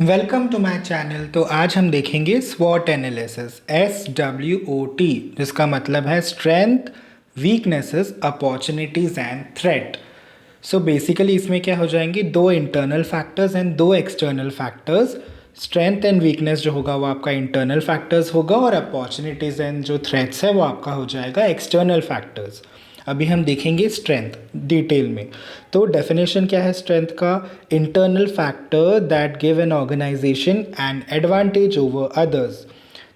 Welcome to my channel. तो आज हम देखेंगे स्वॉट एनालिसिस SWOT, जिसका मतलब है strength, weaknesses, opportunities and threat. So basically इसमें क्या हो जाएंगे, दो इंटरनल फैक्टर्स एंड दो external factors. Strength and weakness जो होगा वो आपका इंटरनल फैक्टर्स होगा और अपॉर्चुनिटीज एंड जो थ्रेट्स है वो आपका हो जाएगा एक्सटर्नल फैक्टर्स। अभी हम देखेंगे स्ट्रेंथ डिटेल में। तो डेफिनेशन क्या है स्ट्रेंथ का? Internal factor that give an organization and advantage over others.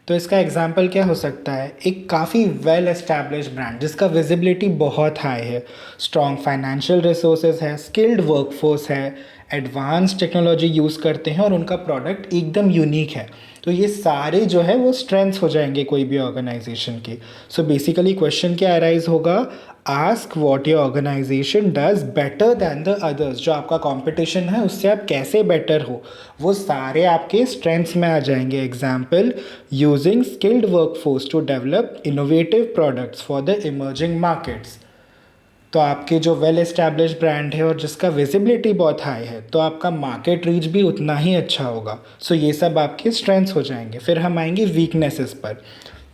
तो इसका एग्जाम्पल क्या हो सकता है? एक काफ़ी वेल एस्टैब्लिश ब्रांड जिसका विजिबिलिटी बहुत हाई है, स्ट्रॉन्ग फाइनेंशियल रिसोर्सेज है, स्किल्ड वर्कफोर्स है, एडवांस टेक्नोलॉजी यूज़ करते हैं और उनका प्रोडक्ट एकदम यूनिक है। तो ये सारे जो है वो स्ट्रेंथ्स हो जाएंगे कोई भी ऑर्गेनाइजेशन के। सो बेसिकली क्वेश्चन क्या अराइज होगा? Ask what your organization does better than the others. जो आपका कंपटीशन है उससे आप कैसे बेटर हो, वो सारे आपके स्ट्रेंथ्स में आ जाएंगे। Example, using skilled workforce to develop innovative products for the emerging markets. तो आपके जो वेल एस्टैब्लिश ब्रांड है और जिसका विजिबिलिटी बहुत हाई है, तो आपका मार्केट रीच भी उतना ही अच्छा होगा। सो ये सब आपके स्ट्रेंथ्स हो जाएंगे। फिर हम आएंगे वीकनेसेस पर।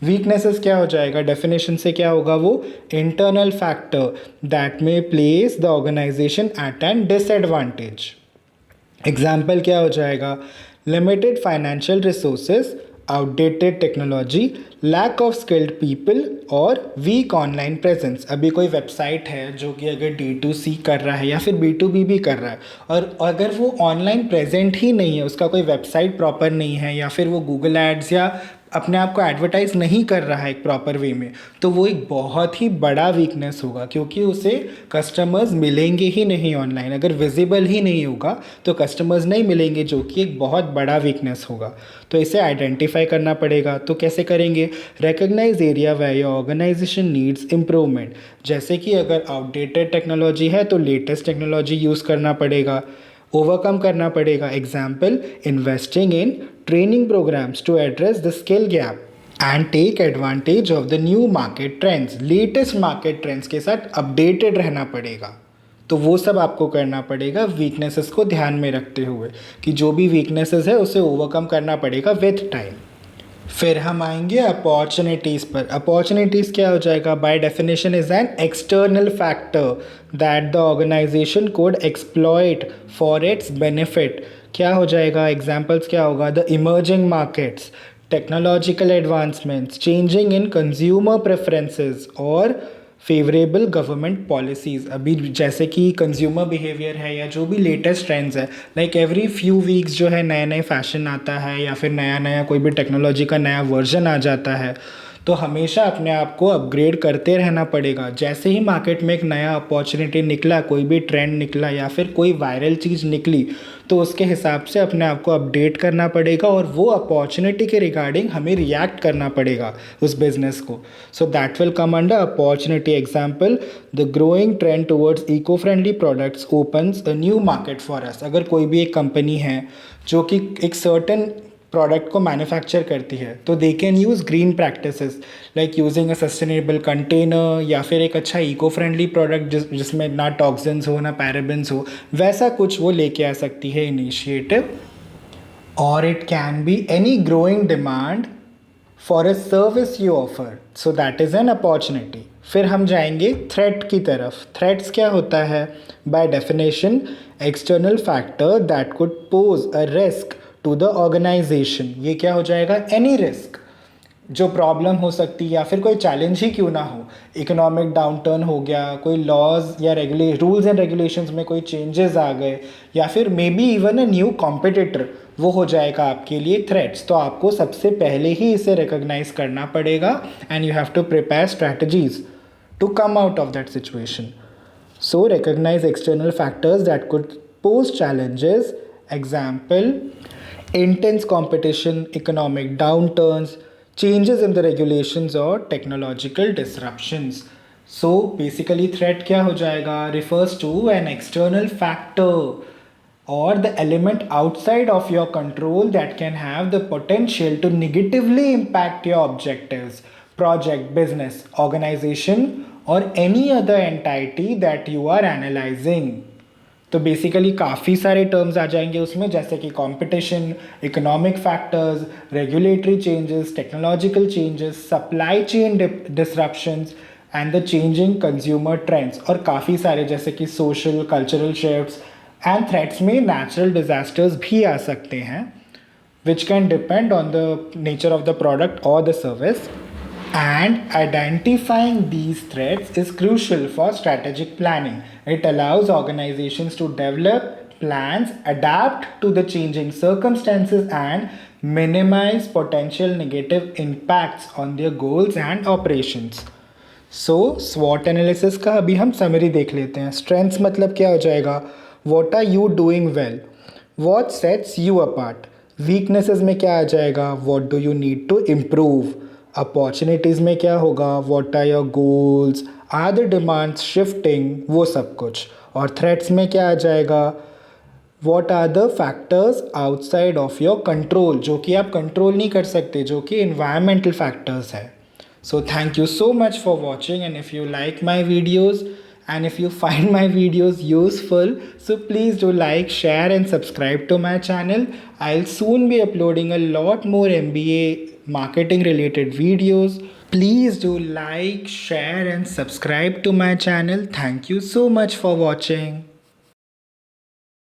वीकनेसेस क्या हो जाएगा? डेफिनेशन से क्या होगा वो? इंटरनल फैक्टर दैट में place the organization at an disadvantage. Example क्या हो जाएगा? Limited financial resources, outdated technology, lack of skilled people और वीक ऑनलाइन प्रेजेंस। अभी कोई वेबसाइट है जो कि अगर D2C कर रहा है या फिर B2B भी कर रहा है, और अगर वो ऑनलाइन प्रेजेंट ही नहीं है, उसका कोई वेबसाइट प्रॉपर नहीं है, या फिर वो गूगल एड्स या अपने आप को एडवर्टाइज नहीं कर रहा है एक प्रॉपर वे में, तो वो एक बहुत ही बड़ा वीकनेस होगा, क्योंकि उसे कस्टमर्स मिलेंगे ही नहीं ऑनलाइन। अगर विजिबल ही नहीं होगा तो कस्टमर्स नहीं मिलेंगे, जो कि एक बहुत बड़ा वीकनेस होगा। तो इसे आइडेंटिफाई करना पड़ेगा। तो कैसे करेंगे? Recognize area where your organization needs improvement. जैसे कि अगर आउटडेटेड टेक्नोलॉजी है तो लेटेस्ट टेक्नोलॉजी यूज़ करना पड़ेगा, ओवरकम करना पड़ेगा। Example, investing in training programs to address the skill gap and take advantage of the new market trends. Latest market trends के साथ अपडेटेड रहना पड़ेगा। तो वो सब आपको करना पड़ेगा वीकनेसेस को ध्यान में रखते हुए, कि जो भी वीकनेसेस है उसे ओवरकम करना पड़ेगा विथ टाइम। फिर हम आएंगे अपॉर्चुनिटीज़ पर। अपॉर्चुनिटीज़ क्या हो जाएगा? By definition is an external factor that the organization could exploit for its benefit. क्या हो जाएगा? एग्जाम्पल्स क्या होगा? The emerging markets, technological advancements, changing in consumer preferences और फेवरेबल गवर्नमेंट पॉलिसीज़। अभी जैसे कि कंज्यूमर बिहेवियर है या जो भी लेटेस्ट ट्रेंड्स है, लाइक एवरी फ्यू वीक्स जो है नए नए फैशन आता है या फिर नया नया कोई भी टेक्नोलॉजी का नया वर्जन आ जाता है, तो हमेशा अपने आप को अपग्रेड करते रहना पड़ेगा। जैसे ही मार्केट में एक नया अपॉर्चुनिटी निकला, कोई भी ट्रेंड निकला या फिर कोई वायरल चीज़ निकली, तो उसके हिसाब से अपने आप को अपडेट करना पड़ेगा और वो अपॉर्चुनिटी के रिगार्डिंग हमें रिएक्ट करना पड़ेगा उस बिजनेस को। So that will come under opportunity. Example, the growing trend towards eco friendly products opens a new market for us. अगर कोई भी एक कंपनी है जो कि एक सर्टन प्रोडक्ट को मैन्युफैक्चर करती है, तो they can use green practices like using a sustainable container, या फिर एक अच्छा इको फ्रेंडली प्रोडक्ट जिसमें ना टॉक्सिन्स हो ना पैराबेन्स हो, वैसा कुछ वो लेके आ सकती है इनिशिएटिव। और it can be any growing demand for a service you offer, so that is an opportunity. फिर हम जाएंगे थ्रेट की तरफ। थ्रेट्स क्या होता है? By definition, external factor that could pose a risk to the organization. ये क्या हो जाएगा? एनी रिस्क जो प्रॉब्लम हो सकती है या फिर कोई चैलेंज ही क्यों ना हो। इकोनॉमिक डाउनटर्न हो गया, कोई लॉज या रूल्स एंड रेगुलेशंस में कोई चेंजेस आ गए, या फिर may be even a new competitor, वो हो जाएगा आपके लिए थ्रेट्स। तो आपको सबसे पहले ही इसे रिकॉग्नाइज करना पड़ेगा and you have to prepare strategies to come out of that situation. So recognize external factors that could pose challenges. Example, intense competition, economic downturns, changes in the regulations or technological disruptions. So basically threat क्या हो जाएगा? Refers to an external factor or the element outside of your control that can have the potential to negatively impact your objectives, project, business, organization, or any other entity that you are analyzing. तो basically काफ़ी सारे terms आ जाएंगे उसमें, जैसे कि competition, economic factors, regulatory changes, technological changes, supply chain disruptions and the changing consumer trends, और काफ़ी सारे जैसे कि social cultural shifts and threats में नेचुरल डिजास्टर्स भी आ सकते हैं, which can depend on the nature of the product or the service. And identifying these threats is crucial for strategic planning. It allows organizations to develop plans, adapt to the changing circumstances, and minimize potential negative impacts on their goals and operations. So स्वॉट analysis का अभी हम summary देख लेते हैं. Strengths मतलब क्या हो जाएगा? What are you doing well, what sets you apart. Weaknesses में क्या आ जाएगा? What do you need to improve. Opportunities में क्या होगा? What are your goals, are the demands shifting, वो सब कुछ. और थ्रेट्स में क्या आ जाएगा? What are the factors outside of your control, जो कि आप कंट्रोल नहीं कर सकते, जो कि इन्वायरमेंटल फैक्टर्स है. So thank you so much for watching, and if you like my videos and if you find my videos useful, so please do like, share and subscribe to my channel. I'll soon be uploading a lot more MBA marketing related videos. Please do like, share and subscribe to my channel. Thank you so much for watching.